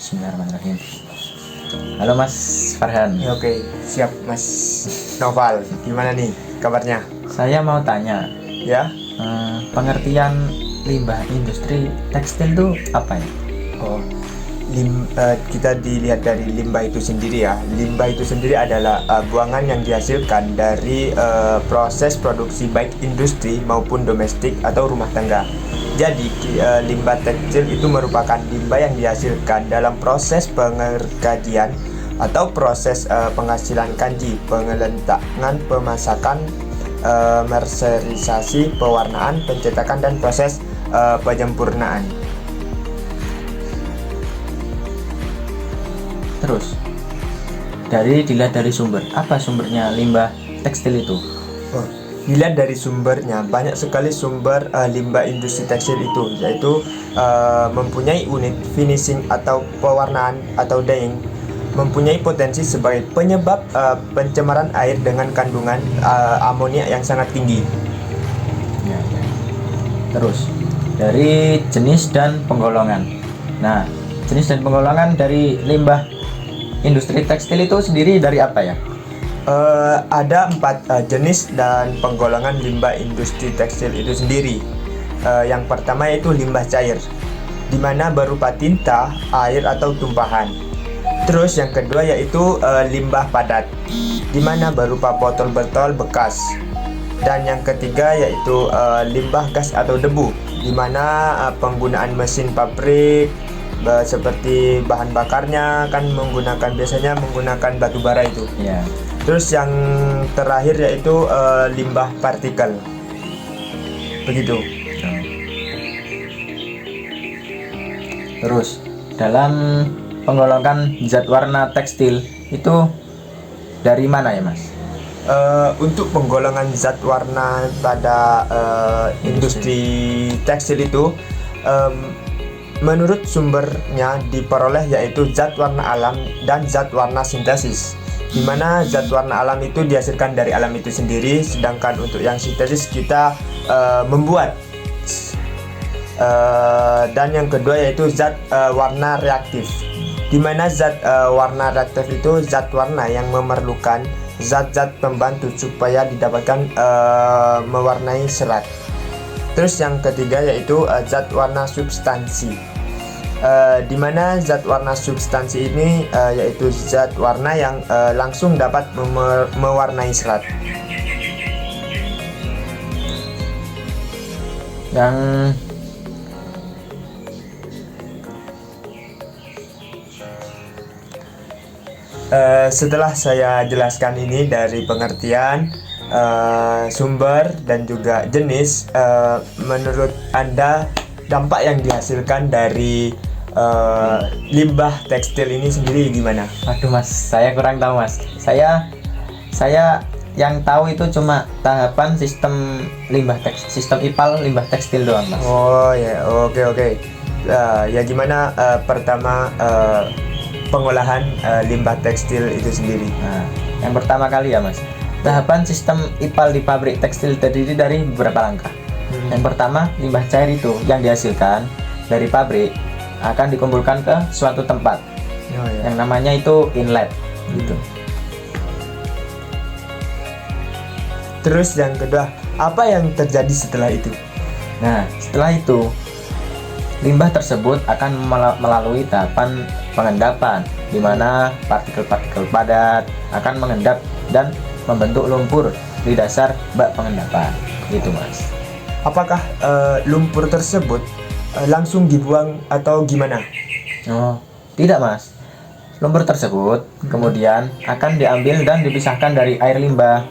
Bismillahirrahmanirrahim. Halo Mas Farhan. Ya, oke, siap Mas Noval. Gimana nih kabarnya? Saya mau tanya, Ya. pengertian limbah industri tekstil itu apa ya? Oh, kita dilihat dari limbah itu sendiri ya. Limbah itu sendiri adalah buangan yang dihasilkan dari proses produksi baik industri maupun domestik atau rumah tangga. Jadi limbah tekstil itu merupakan limbah yang dihasilkan dalam proses pengergajian atau proses penghasilan kanji, pengelentakan, pemasakan, merserisasi, pewarnaan, pencetakan, dan proses penyempurnaan. Terus dilihat dari sumber, apa sumbernya limbah tekstil itu? Oh, dilihat dari sumbernya, banyak sekali sumber limbah industri tekstil itu, yaitu mempunyai unit finishing atau pewarnaan atau dyeing, mempunyai potensi sebagai penyebab pencemaran air dengan kandungan amonia yang sangat tinggi. Ya. Terus dari jenis dan penggolongan. Nah, jenis dan penggolongan dari limbah industri tekstil itu sendiri dari apa ya? Ada 4 jenis dan penggolongan limbah industri tekstil itu sendiri. Yang pertama yaitu limbah cair, di mana berupa tinta, air atau tumpahan. Terus yang kedua yaitu limbah padat, di mana berupa botol-botol bekas. Dan yang ketiga yaitu limbah gas atau debu, di mana penggunaan mesin pabrik seperti bahan bakarnya kan biasanya menggunakan batu bara itu. Ya. Terus yang terakhir yaitu limbah partikel. Begitu. Terus dalam penggolongan zat warna tekstil itu dari mana ya Mas? Untuk penggolongan zat warna pada industri tekstil itu menurut sumbernya diperoleh yaitu zat warna alam dan zat warna sintesis, di mana zat warna alam itu dihasilkan dari alam itu sendiri, sedangkan untuk yang sintesis kita membuat. Dan yang kedua yaitu zat warna reaktif, di mana zat warna reaktif itu zat warna yang memerlukan zat-zat pembantu supaya didapatkan mewarnai serat. Terus yang ketiga yaitu zat warna substansi, di mana zat warna substansi ini yaitu zat warna yang langsung dapat mewarnai serat. Yang Setelah saya jelaskan ini dari pengertian, sumber dan juga jenis, menurut Anda dampak yang dihasilkan dari limbah tekstil ini sendiri gimana? Aduh Mas, saya kurang tahu Mas. Saya yang tahu itu cuma tahapan sistem sistem IPAL limbah tekstil doang Mas. Oh ya, oke. Ya gimana pertama pengolahan limbah tekstil itu sendiri? Nah, yang pertama kali ya Mas, tahapan sistem IPAL di pabrik tekstil terdiri dari beberapa langkah. Yang pertama, limbah cair itu yang dihasilkan dari pabrik akan dikumpulkan ke suatu tempat yang namanya itu inlet gitu. Terus yang kedua, apa yang terjadi setelah itu? Nah, setelah itu limbah tersebut akan melalui tahapan pengendapan, di mana partikel-partikel padat akan mengendap dan membentuk lumpur di dasar bak pengendapan, gitu Mas. Apakah lumpur tersebut langsung dibuang atau gimana? Oh, tidak Mas. Lumpur tersebut kemudian akan diambil dan dipisahkan dari air limbah.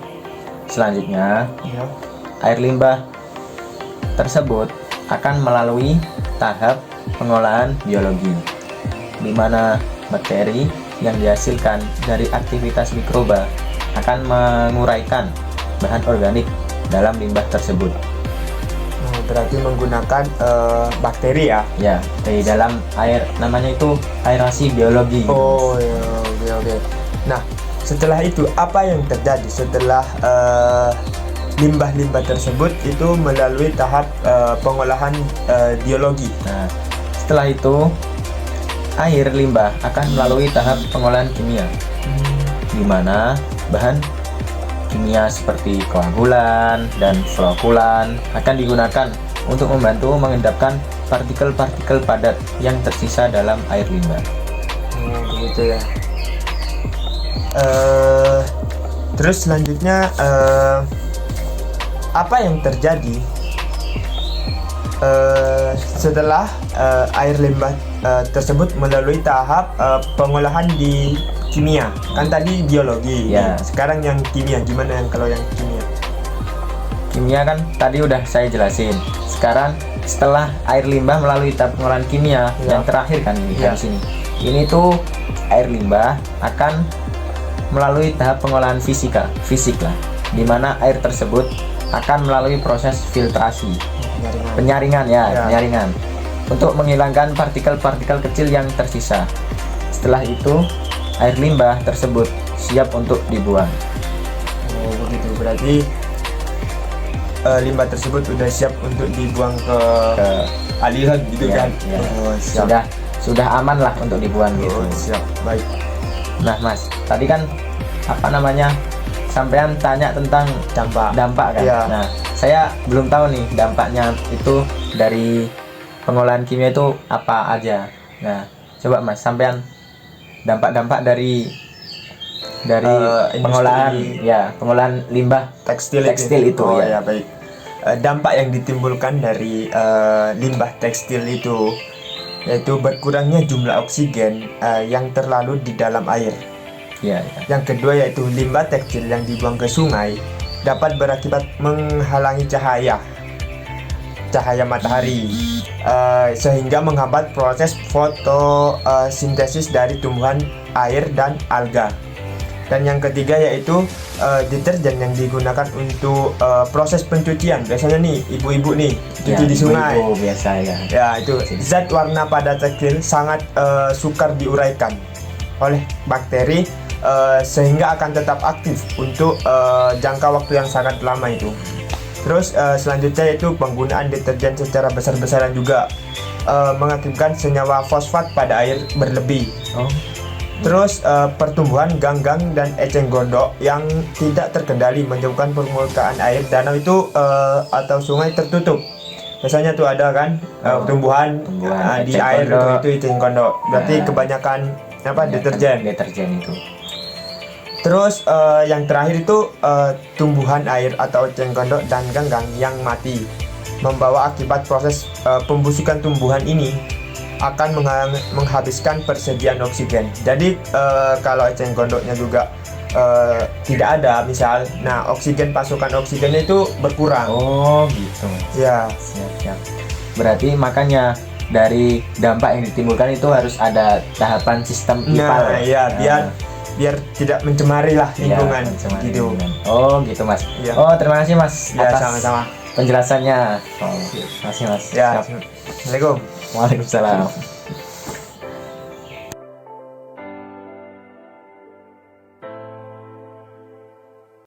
Selanjutnya, air limbah tersebut akan melalui tahap pengolahan biologi, di mana bakteri yang dihasilkan dari aktivitas mikroba akan menguraikan bahan organik dalam limbah tersebut. Berarti menggunakan bakteri ya? Ya, di dalam air, namanya itu aerasi biologi. Oh ya, oke. Nah, setelah itu apa yang terjadi setelah limbah-limbah tersebut itu melalui tahap pengolahan biologi? Nah, setelah itu air limbah akan melalui tahap pengolahan kimia, di mana bahan kimia seperti koagulan dan flokulan akan digunakan untuk membantu mengendapkan partikel-partikel padat yang tersisa dalam air limbah. Begitu ya. Terus selanjutnya apa yang terjadi setelah air limbah tersebut melalui tahap pengolahan di kimia? Kan tadi biologi, Ya. sekarang yang kimia. Gimana yang kalau yang kimia? Kimia kan tadi udah saya jelasin. Sekarang setelah air limbah melalui tahap pengolahan kimia, Ya. yang terakhir kan ini Ya. di sini. Ini tuh air limbah akan melalui tahap pengolahan fisik lah, di mana air tersebut akan melalui proses filtrasi, penyaringan Ya. penyaringan untuk menghilangkan partikel-partikel kecil yang tersisa. Setelah itu air limbah tersebut siap untuk dibuang. Oh begitu, berarti limbah tersebut sudah siap untuk dibuang ke aliran gitu Ya, kan? ya. Oh, siap. Sudah aman lah untuk dibuang gitu. Oh, siap, baik. Nah Mas, tadi kan sampean tanya tentang dampak kan. Iya. Nah, saya belum tahu nih dampaknya itu dari pengolahan kimia itu apa aja. Nah, coba Mas, sampean dampak-dampak dari Industri pengolahan limbah tekstil itu oh, ya. ya baik. Dampak yang ditimbulkan dari limbah tekstil itu yaitu berkurangnya jumlah oksigen yang terlarut di dalam air. Iya. Yang kedua yaitu limbah tekstil yang dibuang ke sungai dapat berakibat menghalangi cahaya matahari sehingga menghambat proses fotosintesis dari tumbuhan air dan alga. Dan yang ketiga yaitu deterjen yang digunakan untuk proses pencucian. Biasanya nih ibu-ibu nih cuci di sungai. Ibu biasa ya. Ya itu zat warna pada tekstil sangat sukar diuraikan oleh bakteri sehingga akan tetap aktif untuk jangka waktu yang sangat lama itu. Terus selanjutnya yaitu penggunaan deterjen secara besar-besaran juga mengakibatkan senyawa fosfat pada air berlebih. Oh. Terus pertumbuhan ganggang dan eceng gondok yang tidak terkendali menyebabkan permukaan air danau itu atau sungai tertutup. Biasanya tuh ada kan tumbuhan di eceng air gondok. itu eceng gondok. Berarti Nah. kebanyakan deterjen. Itu. Terus yang terakhir itu tumbuhan air atau eceng gondok dan ganggang yang mati membawa akibat proses pembusukan tumbuhan ini akan menghabiskan persediaan oksigen. Jadi kalau eceng gondoknya juga tidak ada misal, nah pasokan oksigennya itu berkurang. Oh gitu. Ya, Siap. Berarti makanya dari dampak yang ditimbulkan itu harus ada tahapan sistem IPAL. nah ya biar tidak mencemari lah lingkungan mencemari gitu. lingkungan. Oh gitu Mas. Ya. Oh terima kasih Mas Ya atas sama-sama. penjelasannya. Oh, terima kasih Mas. Ya, Siap. Assalamualaikum. Waalaikumsalam.